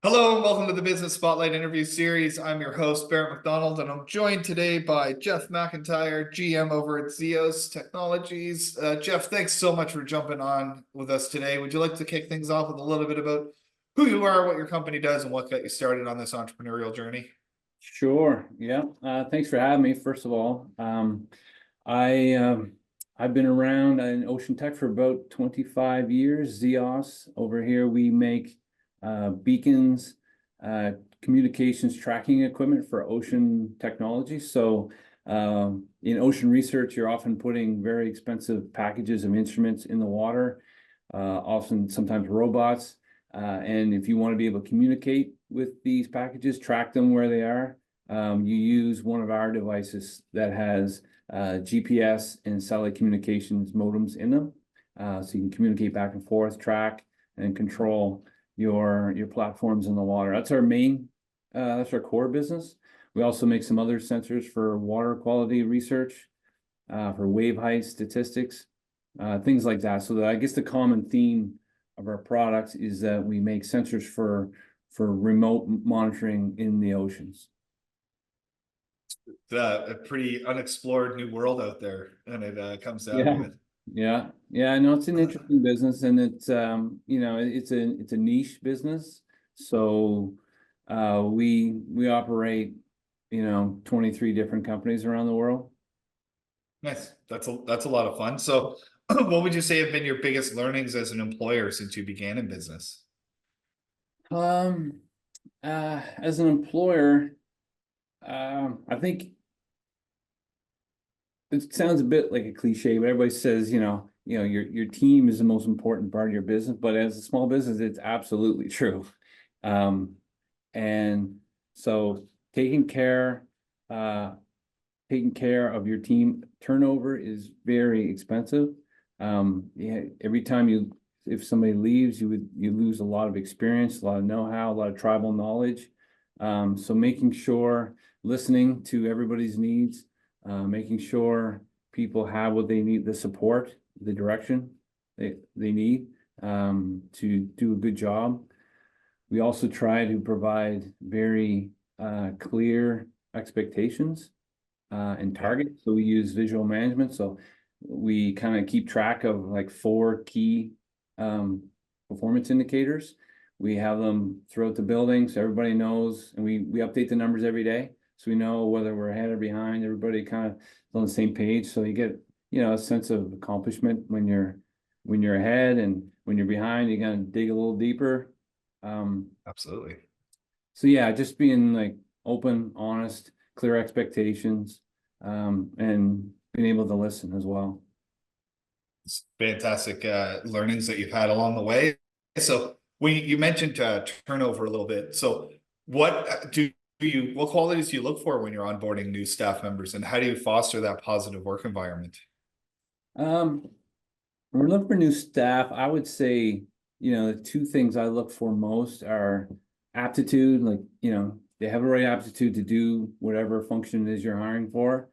Hello and welcome to the Business Spotlight interview series. I'm your host, Barrett McDonald, and I'm joined today by Geoff MacIntyre, GM over at Zeos Technologies. Geoff, thanks so much for jumping on with us today. Would you like to kick things off with a little bit about who you are, what your company does, and what got you started on this entrepreneurial journey? Sure. Yeah. Thanks for having me. First of all, I I've been around in ocean tech for about 25 years. Zeos over here, we make beacons, communications tracking equipment for ocean technology. So in ocean research, you're often putting very expensive packages of instruments in the water, often sometimes robots. And if you want to be able to communicate with these packages, track them where they are, you use one of our devices that has GPS and satellite communications modems in them. So you can communicate back and forth, track, and control your platforms in the water. That's our core business. We also make some other sensors for water quality research, for wave height statistics, things like that. So I guess the common theme of our products is that we make sensors for remote monitoring in the oceans. A pretty unexplored new world out there, and it comes down Yeah. to it. Yeah. No, it's an interesting business, and it's it's a niche business. So we operate 23 different companies around the world. Nice. That's a lot of fun. So, what would you say have been your biggest learnings as an employer since you began in business? Um as an employer, I think it sounds a bit like a cliche, but everybody says, your team is the most important part of your business. But as a small business, it's absolutely true. Um, and so taking care, uh, taking care of your team, turnover is very expensive. Yeah, every time if somebody leaves, you lose a lot of experience, a lot of know-how, a lot of tribal knowledge. So making sure, listening to everybody's needs, making sure people have what they need, the support, the direction they need to do a good job. We also try to provide very clear expectations and Yeah. targets. So we use visual management. So we kind of keep track of like 4 key um, performance indicators. We have them throughout the building so everybody knows, and we update the numbers every day. So we know whether we're ahead or behind. Everybody kind of on the same page. So you get, a sense of accomplishment when you're ahead, and when you're behind, you gotta dig a little deeper. Absolutely. So yeah, just being like open, honest, clear expectations, and being able to listen as well. It's fantastic learnings that you've had along the way. So, you mentioned turnover a little bit. So, what qualities do you look for when you're onboarding new staff members, and how do you foster that positive work environment? Um, when we're looking for new staff, I would say, the 2 things I look for most are aptitude, like, they have the right aptitude to do whatever function it is you're hiring for.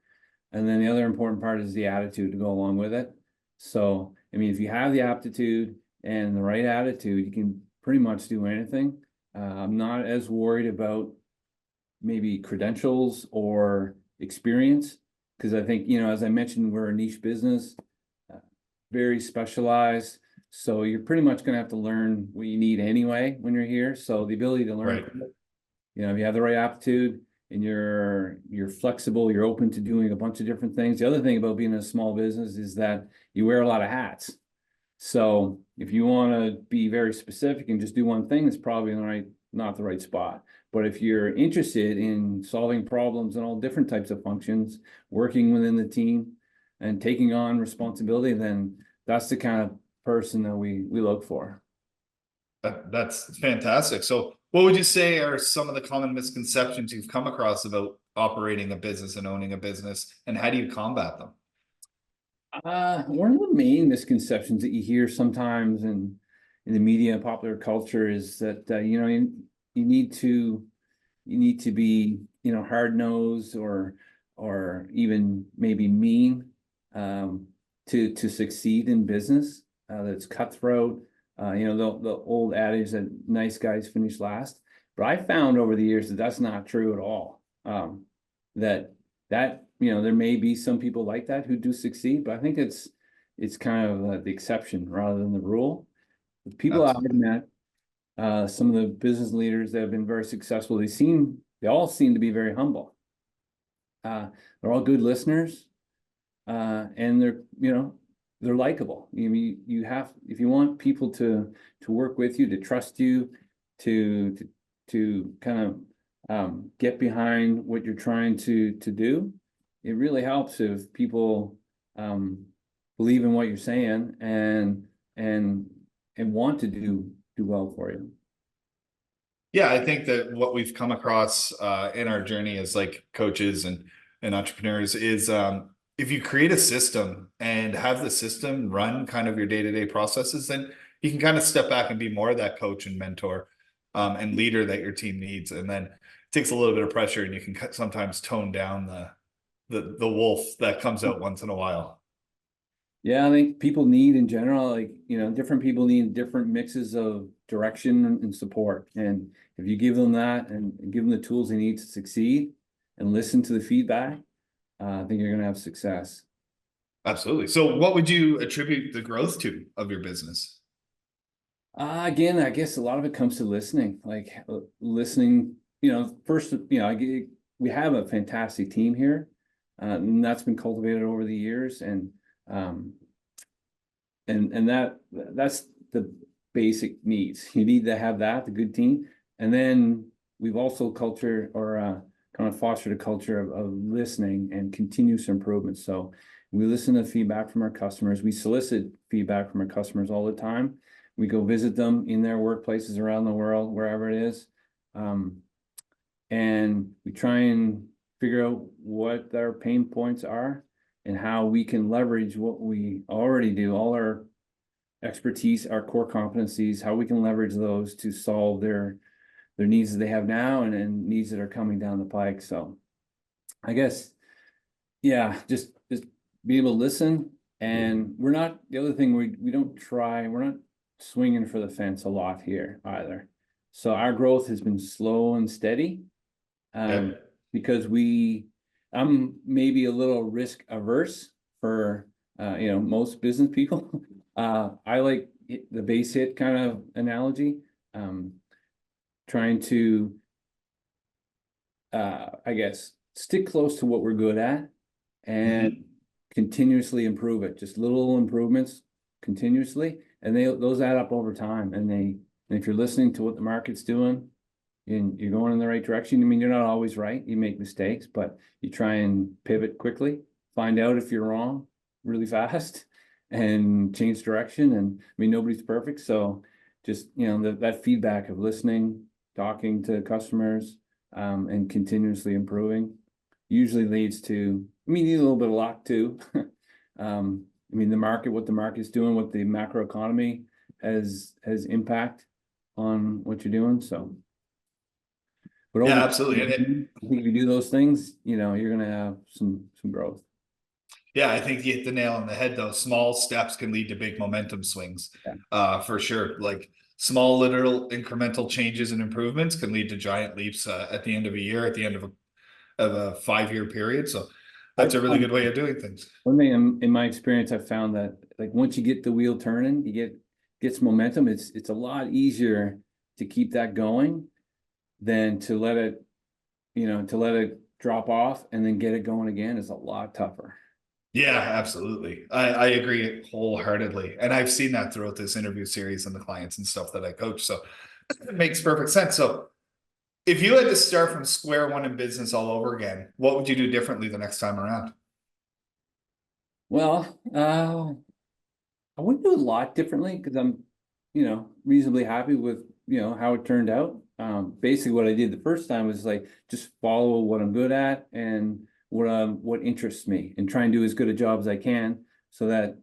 And then the other important part is the attitude to go along with it. So, I mean, if you have the aptitude and the right attitude, you can pretty much do anything. I'm not as worried about maybe credentials or experience, because I think, as I mentioned, we're a niche business, uh, very specialized. So you're pretty much going to have to learn what you need anyway when you're here. So the ability to learn, Right. if you have the right aptitude and you're flexible, you're open to doing a bunch of different things. The other thing about being a small business is that you wear a lot of hats. So if you want to be very specific and just do one thing, it's probably not the right spot. But if you're interested in solving problems in all different types of functions, working within the team and taking on responsibility, then that's the kind of person that we look for. That's fantastic. So, what would you say are some of the common misconceptions you've come across about operating a business and owning a business, and how do you combat them? One of the main misconceptions that you hear sometimes in the media and popular culture is that you need to be hard nosed or even maybe mean to succeed in business. That's cutthroat. The old adage that nice guys finish last. But I found over the years that that's not true at all. That there may be some people like that who do succeed, but I think it's kind of the exception rather than the rule. The people I've Absolutely. met, some of the business leaders that have been very successful, they all seem to be very humble. They're all good listeners, and they're likable. You have, if you want people to work with you, to trust you, to kind of get behind what you're trying to do. It really helps if people believe in what you're saying and want to do well for you. Yeah, I think that what we've come across in our journey as like coaches and entrepreneurs is if you create a system and have the system run kind of your day-to-day processes, then you can kind of step back and be more of that coach and mentor and leader that your team needs. And then it takes a little bit of pressure, and you can sometimes tone down the wolf that comes out once in a while. Yeah, I think people need in general, like, different people need different mixes of direction and support. And if you give them that and give them the tools they need to succeed and listen to the feedback, I think you're going to have success. Absolutely. So what would you attribute the growth to of your business? Again, I guess a lot of it comes to listening, like listening, first, we have a fantastic team here, and that's been cultivated over the years. And that's the basic needs. You need to have the good team. And then we've also kind of fostered a culture of listening and continuous improvement. So we listen to feedback from our customers. We solicit feedback from our customers all the time. We go visit them in their workplaces around the world, wherever it is. And we try and figure out what their pain points are and how we can leverage what we already do, all our expertise, our core competencies, how we can leverage those to solve their needs that they have now and needs that are coming down the pike. So I guess, yeah, just be able to listen. And we're not, the other thing, we're not swinging for the fence a lot here either. So our growth has been slow and steady, because I'm maybe a little risk averse for most business people. I like the base hit kind of analogy, trying to I guess stick close to what we're good at and continuously improve it. Just little improvements continuously, and those add up over time. And if you're listening to what the market's doing and you're going in the right direction, I mean, you're not always right. You make mistakes, but you try and pivot quickly, find out if you're wrong really fast, and change direction. And I mean, nobody's perfect. So just, that feedback of listening, talking to customers, and continuously improving usually leads to, you need a little bit of luck too. What the market's doing, what the macroeconomy has impact on what you're doing. So, but Yeah, absolutely. I think if you do those things, you're going to have some growth. Yeah, I think you hit the nail on the head though. Small steps can lead to big momentum swings. Yeah. For sure. Like small literal incremental changes and improvements can lead to giant leaps at the end of a year, at the end of a 5-year period. So that's a really good way of doing things. One thing in my experience, I've found that like once you get the wheel turning, you get some momentum. It's a lot easier to keep that going than to let it drop off and then get it going again is a lot tougher. Yeah, absolutely. I agree wholeheartedly. And I've seen that throughout this interview series and the clients and stuff that I coach. So it makes perfect sense. So if you had to start from square one in business all over again, what would you do differently the next time around? Well, I wouldn't do a lot differently because I'm, reasonably happy with, how it turned out. Basically what I did the first time was like, just follow what I'm good at and what interests me and try and do as good a job as I can so that,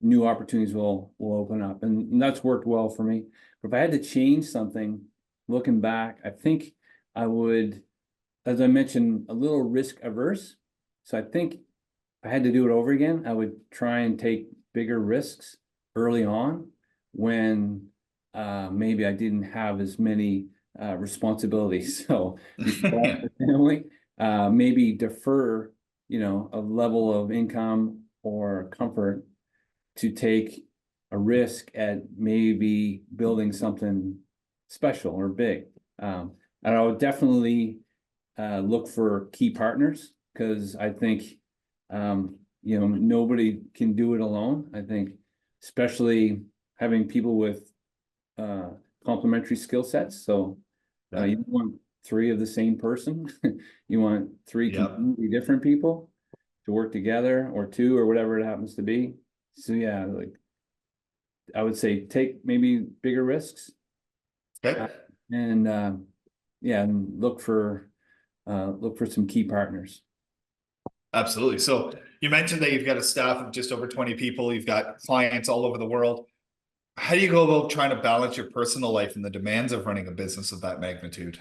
new opportunities will open up. And that's worked well for me. But if I had to change something, looking back, I think I would, as I mentioned, a little risk averse. So I think if I had to do it over again, I would try and take bigger risks early on when maybe I didn't have as many responsibility. So you start with family, maybe defer, a level of income or comfort to take a risk at maybe building something special or big. And I would definitely look for key partners, because I think nobody can do it alone. I think especially having people with complementary skill sets. So you don't want three of the same person. You want three completely different people to work together, or two, or whatever it happens to be. So yeah, like I would say take maybe bigger risks. Okay. And and look for some key partners. Absolutely. So you mentioned that you've got a staff of just over 20 people. You've got clients all over the world. How do you go about trying to balance your personal life and the demands of running a business of that magnitude?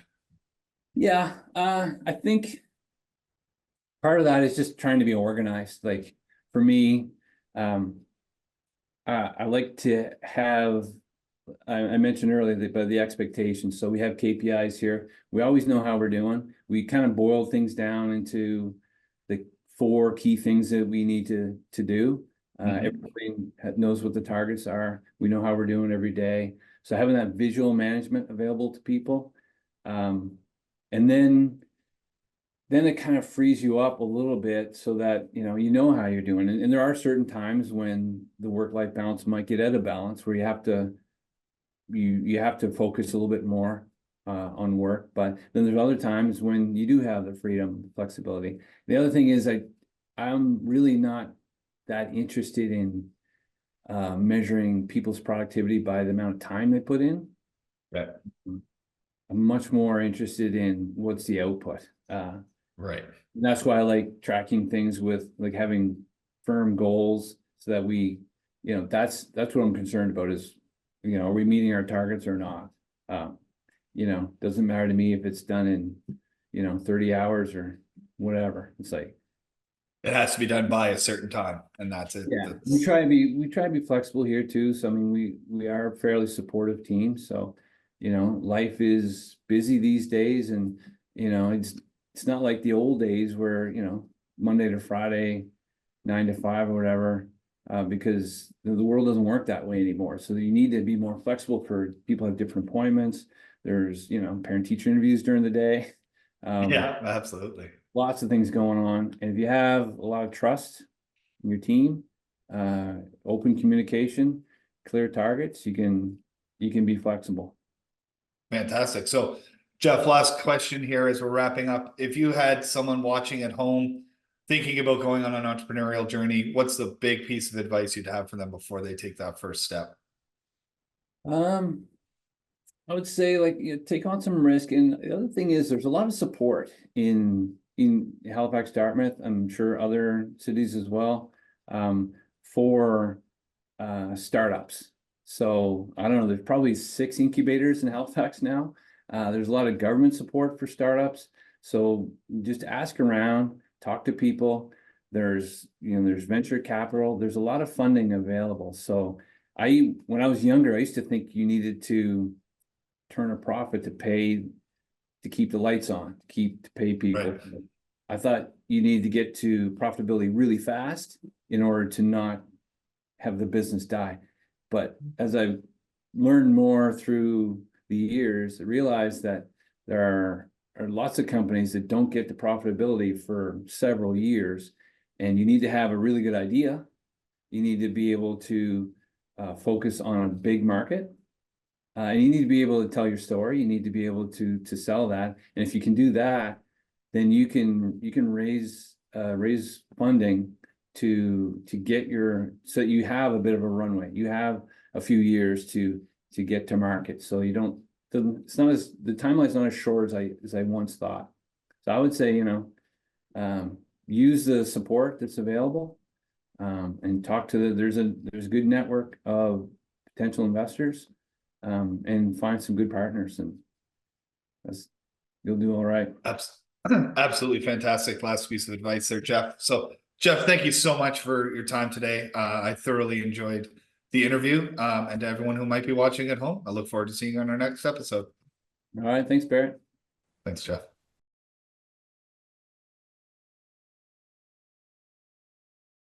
Yeah, I think part of that is just trying to be organized. Like for me, I like to have, I mentioned earlier but the expectations. So we have KPIs here. We always know how we're doing. We kind of boil things down into the 4 key things that we need to do. Everybody knows what the targets are. We know how we're doing every day. So having that visual management available to people. And then it kind of frees you up a little bit, so that you know how you're doing. And there are certain times when the work-life balance might get out of balance, where you have to focus a little bit more on work. But then there's other times when you do have the freedom, flexibility. The other thing is I'm really not that interested in measuring people's productivity by the amount of time they put in. Yeah. I'm much more interested in what's the output. Right. And that's why I like tracking things with like having firm goals, so that we, that's what I'm concerned about is, are we meeting our targets or not? Doesn't matter to me if it's done in, 30 hours or whatever. It's like, It has to be done by a certain time, and that's it. yeah, we try to be flexible here too. So I mean, we are a fairly supportive team. So, life is busy these days, and it's not like the old days where Monday to Friday, 9 to 5 or whatever, because the world doesn't work that way anymore. So you need to be more flexible for people who have different appointments. There's parent-teacher interviews during the day. Yeah, absolutely. Lots of things going on. And if you have a lot of trust in your team, open communication, clear targets, you can be flexible. Fantastic. So, Geoff, last question here as we're wrapping up. If you had someone watching at home thinking about going on an entrepreneurial journey, what's the big piece of advice you'd have for them before they take that first step? I would say, like, take on some risk. And the other thing is there's a lot of support in Halifax, Dartmouth, I'm sure other cities as well, for startups. So I don't know, there's probably 6 incubators in Halifax now. There's a lot of government support for startups. So just ask around, talk to people. There's venture capital. There's a lot of funding available. So when I was younger, I used to think you needed to turn a profit to keep the lights on, to pay people. Right. I thought you need to get to profitability really fast in order to not have the business die. But as I've learned more through the years, I realized that there are lots of companies that don't get to profitability for several years, and you need to have a really good idea. You need to be able to focus on a big market. And you need to be able to tell your story. You need to be able to sell that. And if you can do that, then you can raise funding to get so you have a bit of a runway. You have a few years to get to market. So it's not the timeline's not as short as I once thought. So I would say, use the support that's available, and talk to there's a good network of potential investors, and find some good partners, and you'll do all right. Absolutely fantastic last piece of advice there, Geoff. So, Geoff, thank you so much for your time today. I thoroughly enjoyed the interview. And to everyone who might be watching at home, I look forward to seeing you on our next episode. All right, thanks, Barrett. Thanks, Jeff.